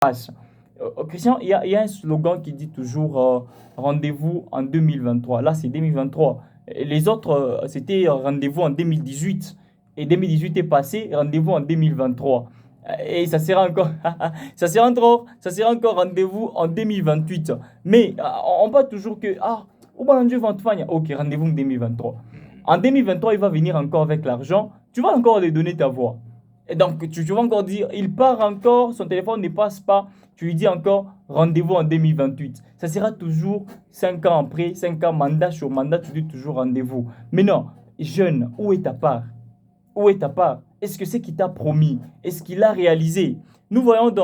passe. Christian, il y a un slogan qui dit toujours rendez-vous en 2023. Là, c'est 2023. Et les autres, c'était rendez-vous en 2018. Et 2018 est passé, rendez-vous en 2023. Et ça sera encore rendez-vous en 2028. Mais on parle toujours que, au bon Dieu, ok, rendez-vous en 2023. En 2023, il va venir encore avec l'argent. Tu vas encore lui donner ta voix. Et donc, tu vas encore dire, il part encore, son téléphone ne passe pas. Tu lui dis encore, rendez-vous en 2028. Ça sera toujours 5 ans après, 5 ans, mandat sur mandat, tu dis toujours rendez-vous. Mais non, jeune, où est ta part? Où est ta part? Est-ce que c'est qu'il t'a promis? Est-ce qu'il a réalisé? Nous voyons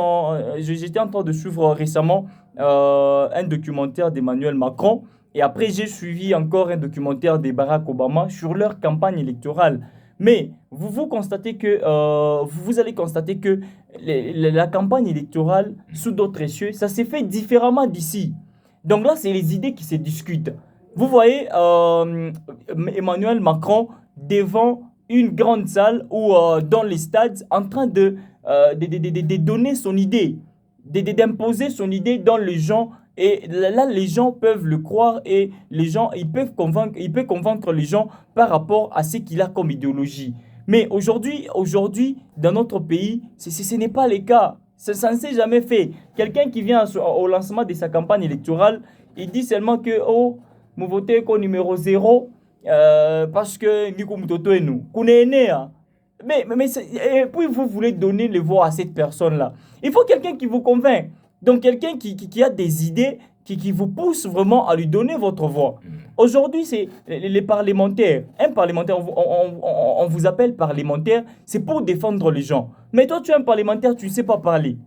j'étais en train de suivre récemment un documentaire d'Emmanuel Macron. Et après, j'ai suivi encore un documentaire de Barack Obama sur leur campagne électorale. Mais vous allez constater que la campagne électorale sous d'autres cieux, ça s'est fait différemment d'ici. Donc là, c'est les idées qui se discutent. Vous voyez Emmanuel Macron devant une grande salle ou dans les stades en train de donner son idée, d'imposer son idée dans les gens. Et là, les gens peuvent le croire et les gens, il peut convaincre les gens par rapport à ce qu'il a comme idéologie. Mais aujourd'hui, dans notre pays, ce n'est pas le cas. Ça ne s'est jamais fait. Quelqu'un qui vient au lancement de sa campagne électorale, il dit seulement que, oh, vous votez qu'au numéro 0 parce que Nico Mutoto est nous. Et puis vous voulez donner les voix à cette personne-là. Il faut quelqu'un qui vous convainc. Donc quelqu'un qui a des idées, qui vous pousse vraiment à lui donner votre voix. Aujourd'hui, c'est les parlementaires. Un parlementaire, on vous appelle parlementaire, c'est pour défendre les gens. Mais toi, tu es un parlementaire, tu ne sais pas parler.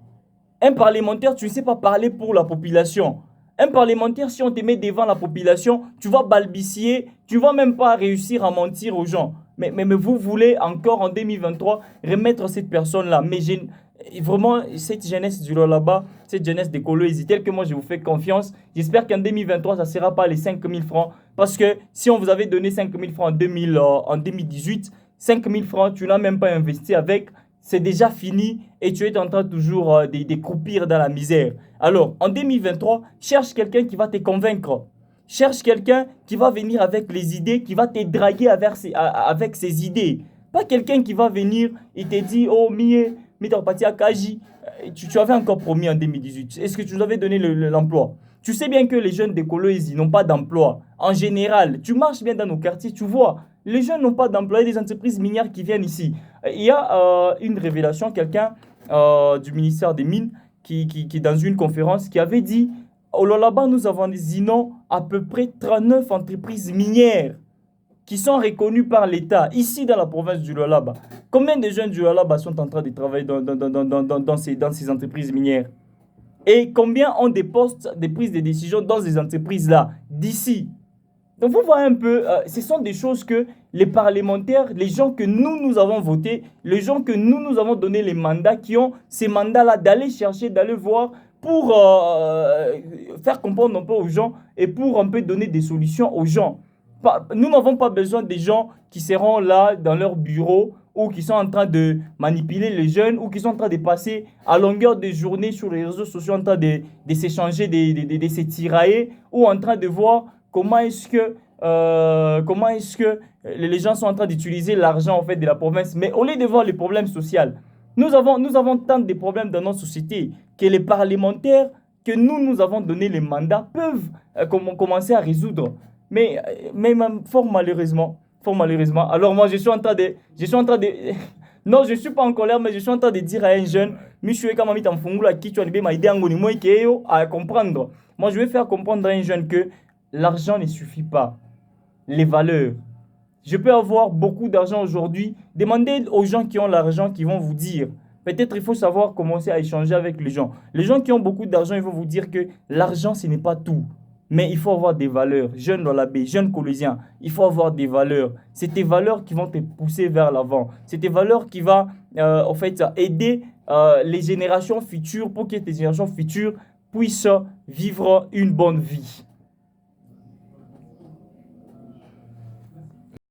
Un parlementaire, tu ne sais pas parler pour la population. Un parlementaire, si on te met devant la population, tu vas balbutier, tu ne vas même pas réussir à mentir aux gens. Mais vous voulez encore en 2023 remettre cette personne-là. Mais vraiment, cette jeunesse du là-bas, cette jeunesse des coloïs, telle que moi je vous fais confiance, j'espère qu'en 2023, ça ne sera pas les 5 000 francs. Parce que si on vous avait donné 5 000 francs en 2018, 5 000 francs, tu n'as même pas investi avec, c'est déjà fini et tu es en train toujours de croupir dans la misère. Alors, en 2023, cherche quelqu'un qui va te convaincre. Cherche quelqu'un qui va venir avec les idées, qui va te draguer avec ses idées. Pas quelqu'un qui va venir et te dire, oh, Kaji, tu avais encore promis en 2018. Est-ce que tu nous avais donné l'emploi? Tu sais bien que les jeunes d'écolo, ils n'ont pas d'emploi. En général, tu marches bien dans nos quartiers, tu vois, les jeunes n'ont pas d'emploi. Il y a des entreprises minières qui viennent ici. Il y a une révélation, quelqu'un du ministère des Mines, qui dans une conférence, qui avait dit, au Lualaba, nous avons désigné à peu près 39 entreprises minières qui sont reconnues par l'État, ici dans la province du Lualaba. Combien de jeunes du Lualaba sont en train de travailler dans ces entreprises minières? Et combien ont des postes de prise de décision dans ces entreprises-là, d'ici? Donc vous voyez un peu, ce sont des choses que les parlementaires, les gens que nous avons votés, les gens que nous avons donné les mandats, qui ont ces mandats-là d'aller chercher, d'aller voir, pour faire comprendre un peu aux gens et pour un peu donner des solutions aux gens. Nous n'avons pas besoin des gens qui seront là dans leur bureau ou qui sont en train de manipuler les jeunes ou qui sont en train de passer à longueur de journée sur les réseaux sociaux en train de s'échanger, de se tirailler ou en train de voir comment est-ce que les gens sont en train d'utiliser l'argent en fait de la province. Mais au lieu de voir les problèmes sociaux, nous avons tant de problèmes dans notre société que les parlementaires que nous avons donné les mandats peuvent commencer à résoudre. Mais fort malheureusement. Alors moi, je suis en train de non, je ne suis pas en colère, mais je suis en train de dire à un jeune, à comprendre. Moi, je vais faire comprendre à un jeune que l'argent ne suffit pas. Les valeurs. Je peux avoir beaucoup d'argent aujourd'hui. Demandez aux gens qui ont l'argent qui vont vous dire. Peut-être il faut savoir commencer à échanger avec les gens. Les gens qui ont beaucoup d'argent, ils vont vous dire que l'argent, ce n'est pas tout. Mais il faut avoir des valeurs. Jeune Lualabé, jeune Colosien, il faut avoir des valeurs. C'est tes valeurs qui vont te pousser vers l'avant. C'est tes valeurs qui vont en fait, aider les générations futures pour que tes générations futures puissent vivre une bonne vie.